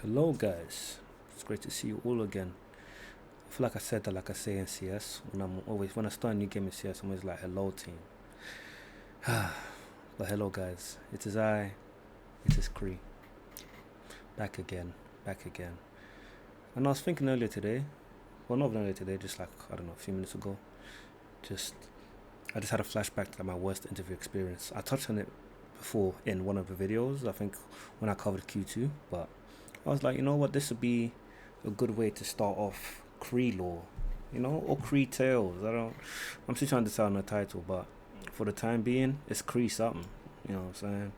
Hello, guys. It's great to see you all again. I feel like I said that like I say in CS when I start a new game in CS, I'm always like hello team. But hello, guys. It is I. It is Cree. Back again. Back again. And I was thinking earlier today. Well, not earlier today. Just like I don't know, a few minutes ago. Just I just had a flashback to my worst interview experience. I touched on it before in one of the videos. I think when I covered Q2, but I was like, you know what, this would be a good way to start off Cree lore, or Cree Tales. I'm still trying to decide on the title, but for the time being, it's Cree something. You know what I'm saying?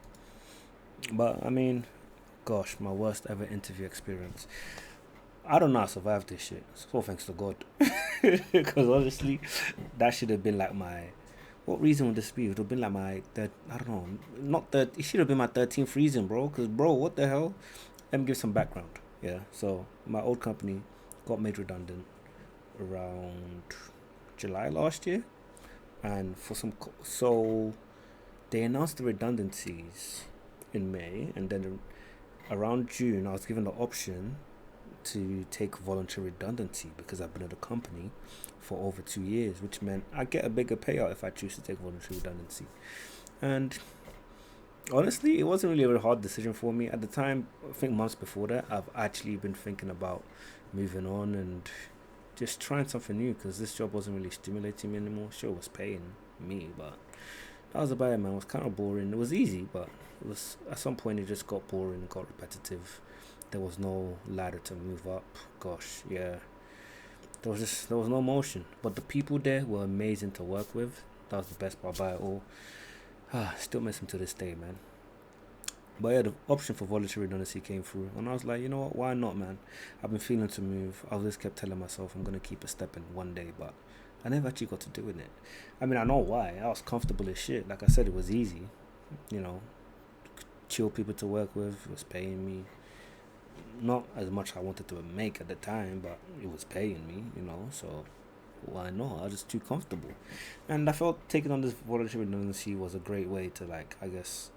But I mean, gosh, my worst ever interview experience. I don't know how I survived this shit. It's all thanks to God. Because honestly, that should have been like my. What reason would this be? It would have been like my third. I don't know. Not that. It should have been my 13th reason, bro. Because, bro, what the hell? Let me give some background. Yeah. So, my old company got made redundant around July last year. And so they announced the redundancies in May. And then around June, I was given the option to take voluntary redundancy because I've been at the company for over 2 years, which meant I get a bigger payout if I choose to take voluntary redundancy. And honestly, it wasn't really a very hard decision for me at the time. I think months before that, I've actually been thinking about moving on and just trying something new because this job wasn't really stimulating me anymore. Sure, it was paying me, but that was about it, man. It was kind of boring. It was easy, but it was at some point it just got boring, got repetitive. There was no ladder to move up. Gosh, yeah. There was no motion. But the people there were amazing to work with. That was the best part about it all. Still miss them to this day, man. But yeah, the option for voluntary redundancy came through, and I was like, you know what? Why not, man? I've been feeling to move. I just kept telling myself I'm gonna keep a step in one day, but I never actually got to doing it. I mean, I know why. I was comfortable as shit. Like I said, it was easy. You know, chill people to work with. It was paying me not as much I wanted to make at the time, but it was paying me, so why not? I was just too comfortable. And I felt taking on this voluntary redundancy was a great way to, like, I guess,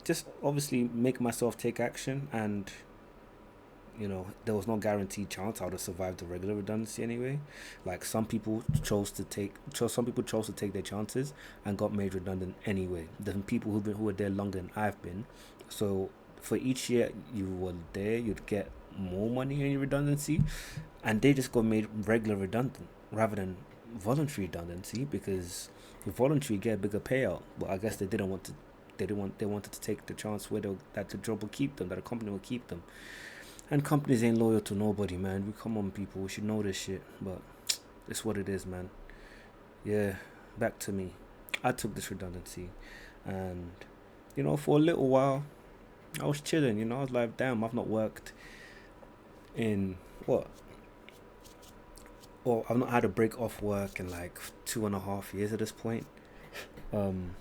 just obviously make myself take action. And, there was no guaranteed chance I would have survived the regular redundancy anyway. Like, some people chose to take their chances and got made redundant anyway. The people who were there longer than I've been. So for each year you were there, you'd get more money in your redundancy, and they just got made regular redundant rather than voluntary redundancy because with voluntary you get a bigger payout. But I guess they didn't want to. They wanted to take the chance where that the job will keep them, that the company will keep them. And companies ain't loyal to nobody, man. We come on, people. We should know this shit, but it's what it is, man. Yeah, back to me. I took this redundancy, and for a little while I was chilling, I was like, damn, I've not worked in what? Well, I've not had a break off work in like 2.5 years at this point. Um,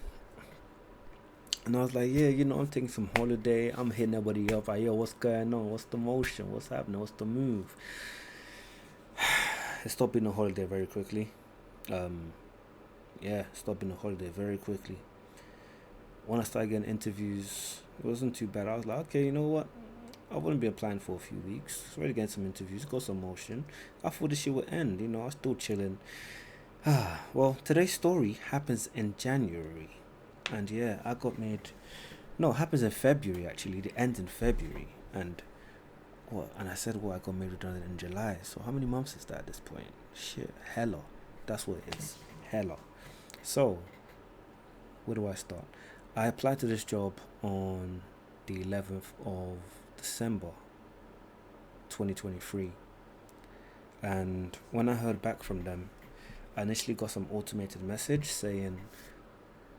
and I was like, yeah, I'm taking some holiday. I'm hitting everybody up. Like, yo, what's going on? What's the motion? What's happening? What's the move? It stopped being a holiday very quickly. Um, yeah, stopped being a holiday very quickly. When I started getting interviews, it wasn't too bad. I was like, okay, you know what? I wouldn't be applying for a few weeks. Already getting some interviews, got some motion. I thought this shit would end. I was still chilling. Well, today's story happens in January, and yeah, I got made. No, it happens in February actually. It ends in February, and what? And I said, well, I got made redundant in July. So how many months is that at this point? Shit, hella. That's what it is. Hella. So where do I start? I applied to this job on the 11th of December 2023. And when I heard back from them, I initially got some automated message saying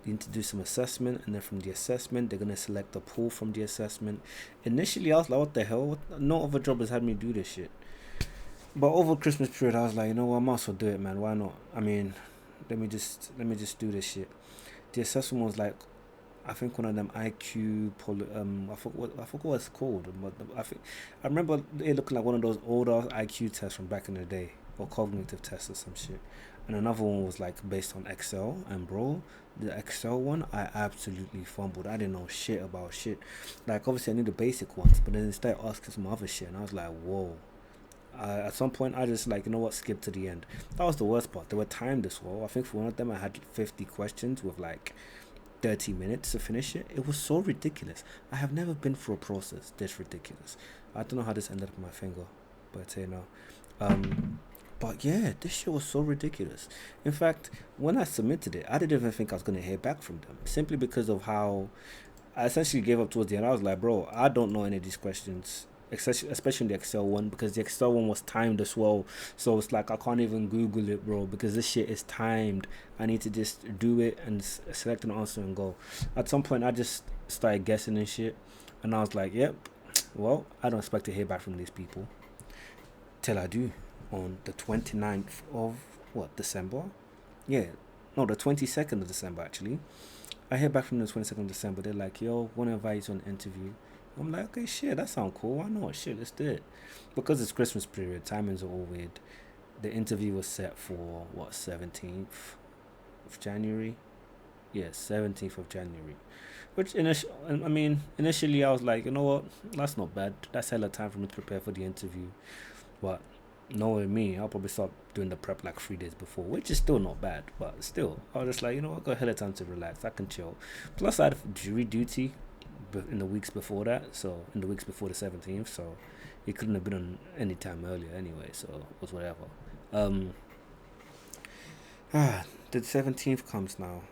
you need to do some assessment, and then from the assessment, they're going to select a pool from the assessment. Initially, I was like, what the hell? No other job has had me do this shit. But over Christmas period, I was like, you know what, I might as well do it, man. Why not? I mean, let me just do this shit. The assessment was like, I think one of them I forgot what it's called, but I remember it looking like one of those older IQ tests from back in the day, or cognitive tests or some shit. and another one was like based on Excel. And bro, the Excel one, I absolutely fumbled. I didn't know shit about shit. Like obviously I knew the basic ones, but then they started asking some other shit, and I was like, whoa. At some point, I just like, you know what, skip to the end. That was the worst part. They were timed as well. I think for one of them, I had 50 questions with like 30 minutes to finish it. It was so ridiculous. I have never been through a process this ridiculous. I don't know how this ended up on my finger, but you know. But yeah, this shit was so ridiculous. In fact, when I submitted it, I didn't even think I was gonna hear back from them simply because of how I essentially gave up towards the end. I was like, bro, I don't know any of these questions, especially the Excel one, because the Excel one was timed as well. So it's like I can't even Google it, bro, because this shit is timed. I need to just do it and select an answer and go. At some point, I just started guessing and shit, and I was like, yep, well, I don't expect to hear back from these people till I do on the 29th of what, December? Yeah, no, the 22nd of December actually. I hear back from the 22nd of December. They're like, yo, want to invite you on an interview. I'm like, okay, shit, that sounds cool. Why not? Shit, let's do it. Because it's Christmas period, timings are all weird. The interview was set for what, 17th of January? Yeah, 17th of January. Which initially I was like, you know what? That's not bad. That's hella time for me to prepare for the interview. But knowing me, I'll probably start doing the prep like 3 days before, which is still not bad. But still, I was just like, you know what? Got hella time to relax. I can chill. Plus, I had jury duty in the weeks before that. So in the weeks before the 17th. So it couldn't have been on any time earlier anyway. So it was whatever. Um, the 17th comes now,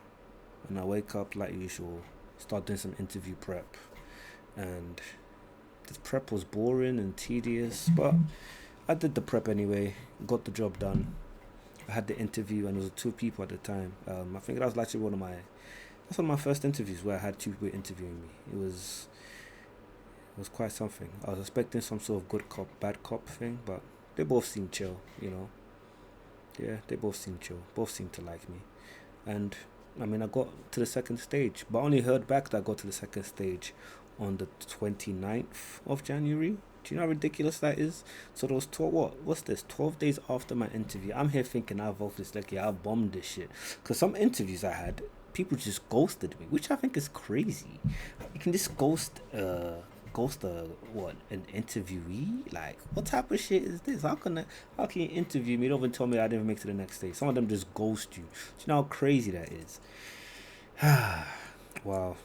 and I wake up like usual, start doing some interview prep, and the prep was boring and tedious, but I did the prep anyway, got the job done. I had the interview, and there was two people at the time. I think that was actually that's one of my first interviews where I had two people interviewing me. It was quite something. I was expecting some sort of good cop, bad cop thing, but they both seemed chill, you know. Yeah, they both seemed chill. Both seemed to like me. And I got to the second stage, but I only heard back that I got to the second stage on the 29th of January. Do you know how ridiculous that is? So there was 12, what's this? 12 days after my interview. I'm here thinking I've obviously, like, yeah, I've bombed this shit. Because some interviews I had, people just ghosted me, which I think is crazy. You can just an interviewee? Like, what type of shit is this? How can you interview me? Don't even tell me I didn't make it to the next day. Some of them just ghost you. Do you know how crazy that is? Wow.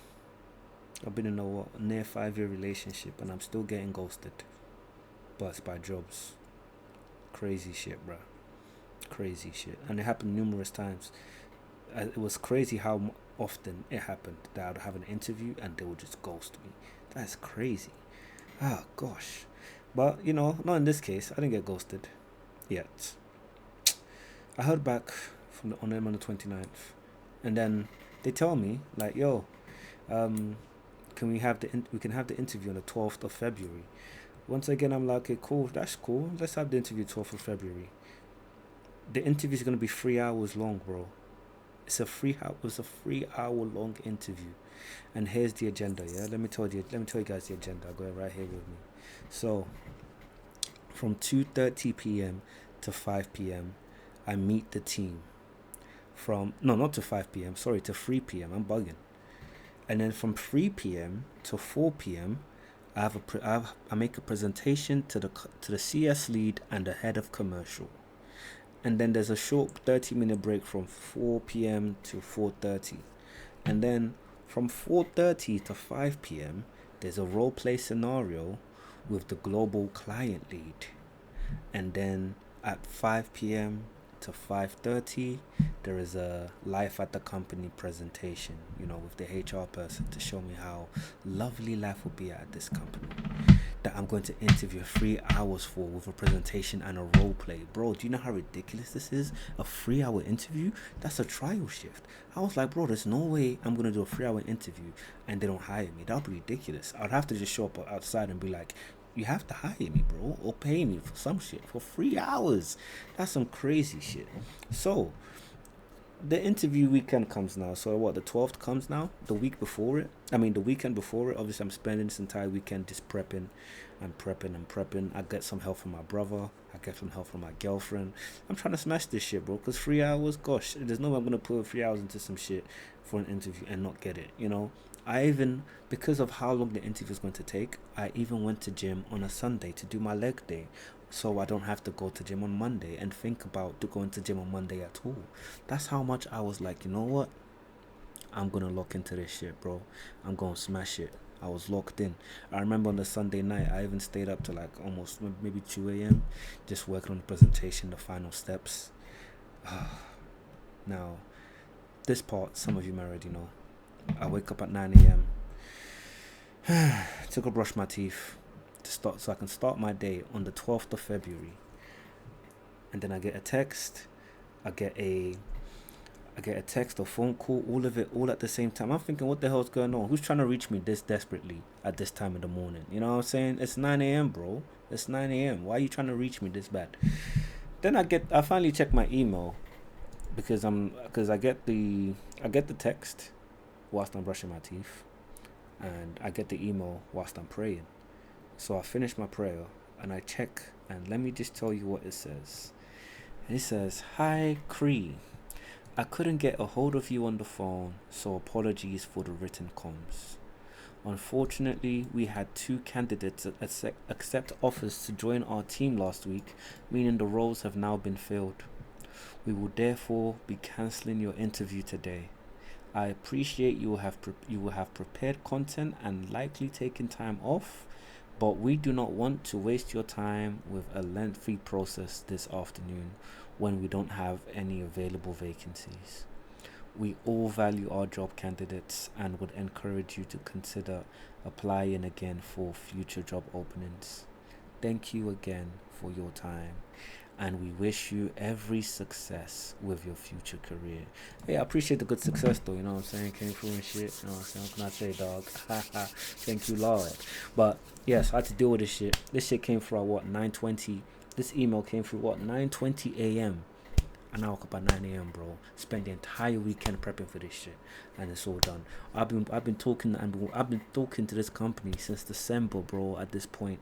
I've been in a near 5-year relationship and I'm still getting ghosted. But it's by jobs. Crazy shit, bruh. Crazy shit. And it happened numerous times. It was crazy how often it happened that I'd have an interview and they would just ghost me. That's crazy. Oh, gosh. But, not in this case. I didn't get ghosted yet. I heard back on them on the 29th. And then they tell me, like, yo, can we have we can have the interview on the 12th of February. Once again, I'm like, okay, cool, that's cool. Let's have the interview 12th of February. The interview is going to be 3 hours long, bro. It's a 3 hour long interview. And here's the agenda, yeah? Let me tell you guys the agenda. I got it right here with me. So, from 2:30 p.m. to 5 p.m., I meet the team. Not to 5 p.m., sorry, to 3 p.m. I'm bugging. And then from 3 p.m. to 4 p.m., I make a presentation to the CS lead and the head of commercial. And then there's a short 30-minute break from 4 p.m. to 4:30. And then from 4:30 to 5 p.m., there's a role play scenario with the global client lead. And then at 5 p.m. to 5:30, there is a life at the company presentation, with the HR person to show me how lovely life will be at this company that I'm going to interview 3 hours for, with a presentation and a role play. Bro, do you know how ridiculous this is? A 3-hour interview? That's a trial shift. I was like, bro, there's no way I'm going to do a 3-hour interview and they don't hire me. That would be ridiculous. I'd have to just show up outside and be like, you have to hire me, bro, or pay me for some shit for 3 hours. That's some crazy shit. So the interview weekend comes now. So what? The 12th comes now. The week before it. I mean, the weekend before it. Obviously, I'm spending this entire weekend just prepping, and prepping and prepping. I get some help from my brother. I get some help from my girlfriend. I'm trying to smash this shit, bro. Cause 3 hours, gosh, there's no way I'm gonna put 3 hours into some shit for an interview and not get it. You know. I even, because of how long the interview is going to take, I even went to gym on a Sunday to do my leg day, so I don't have to go to gym on Monday and think about going to gym on Monday at all. That's how much I was like, you know what? I'm gonna lock into this shit, bro. I'm gonna smash it. I was locked in. I remember on the Sunday night, I even stayed up to like almost maybe 2 a.m. just working on the presentation, the final steps. Now, this part, some of you may already know. I wake up at 9 a.m. to go brush my teeth to start, so I can start my day on the 12th of February. And then I get a text. I get a text or phone call, all of it, all at the same time. I'm thinking, what the hell's going on? Who's trying to reach me this desperately at this time in the morning? You know what I'm saying? It's 9 a.m., bro. It's 9 a.m. Why are you trying to reach me this bad? Then I finally check my email because I get the text whilst I'm brushing my teeth, and I get the email whilst I'm praying. So I finish my prayer and I check, and let me just tell you what it says. It says, "Hi, Cree. I couldn't get a hold of you on the phone, so apologies for the written comms. Unfortunately, we had two candidates accept offers to join our team last week, meaning the roles have now been filled. We will therefore be cancelling your interview today. I appreciate you will have prepared content and likely taken time off, but we do not want to waste your time with a lengthy process this afternoon when we don't have any available vacancies. We all value our job candidates and would encourage you to consider applying again for future job openings. Thank you again for your time, and we wish you every success with your future career." Hey, I appreciate the good success though, you know what I'm saying? Came through and shit, you know what I'm saying? What can I say, dog? Thank you, Lord. But yes, I had to deal with this shit. This shit came through at what, 9:20? This email came through what, 9:20 a.m. And I woke up at 9 a.m., bro. Spent the entire weekend prepping for this shit, and it's all done. I've been talking to this company since December, bro. At this point,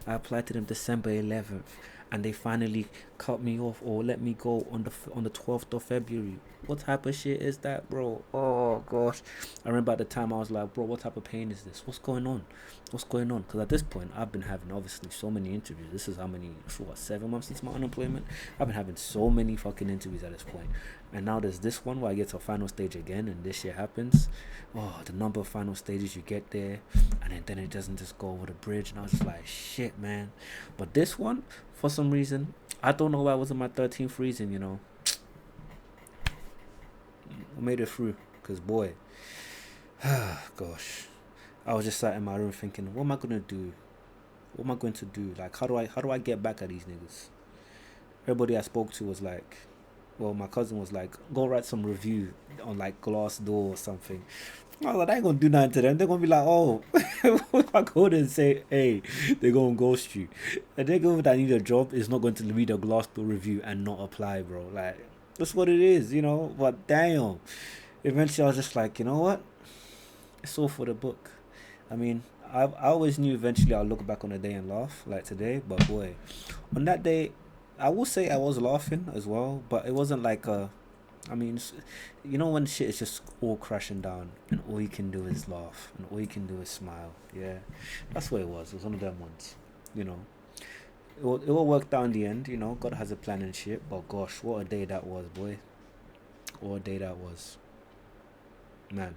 I applied to them December 11th, and they finally cut me off or let me go on the 12th of February. What type of shit is that, bro? Oh gosh, I remember at the time I was like, bro, what type of pain is this? What's going on? Because at this point I've been having obviously so many interviews. This is how many, for what, 7 months since my unemployment. I've been having so many fucking interviews at this point, and now there's this one where I get to a final stage again, and this shit happens. Oh, the number of final stages you get there, and then it doesn't just go over the bridge, and I was just like, shit, man. But this one, for some reason, I don't know why I was in my 13th reason, you know. I made it through, because boy, gosh, I was just sat in my room thinking, what am I gonna do? What am I going to do? Like, how do I get back at these niggas? Everybody I spoke to was like, well, my cousin was like, go write some review on like Glassdoor or something. I was like, I ain't gonna do nothing to them. They're gonna be like, oh, if I go there and say, hey, they're gonna ghost you. And they're going that need a job is not going to read a Glassdoor review and not apply, bro. Like, that's what it is, you know. But damn, eventually I was just like, you know what? It's all for the book. I mean, I always knew eventually I'll look back on the day and laugh, like today. But boy, on that day, I will say I was laughing as well, but it wasn't like a. I mean, you know when shit is just all crashing down and all you can do is laugh and all you can do is smile. Yeah, that's what it was. It was one of them ones, you know. It all worked out in the end, you know. God has a plan and shit. But gosh, what a day that was, boy. What a day that was, man.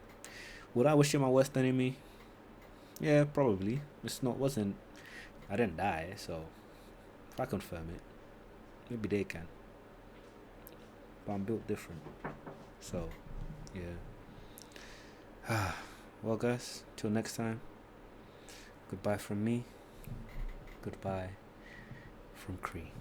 Would I wish it my worst enemy? Yeah, probably. Wasn't. I didn't die, so if I confirm it, maybe they can. But I'm built different, so yeah. Well, guys, till next time. Goodbye from me. Goodbye from Cree.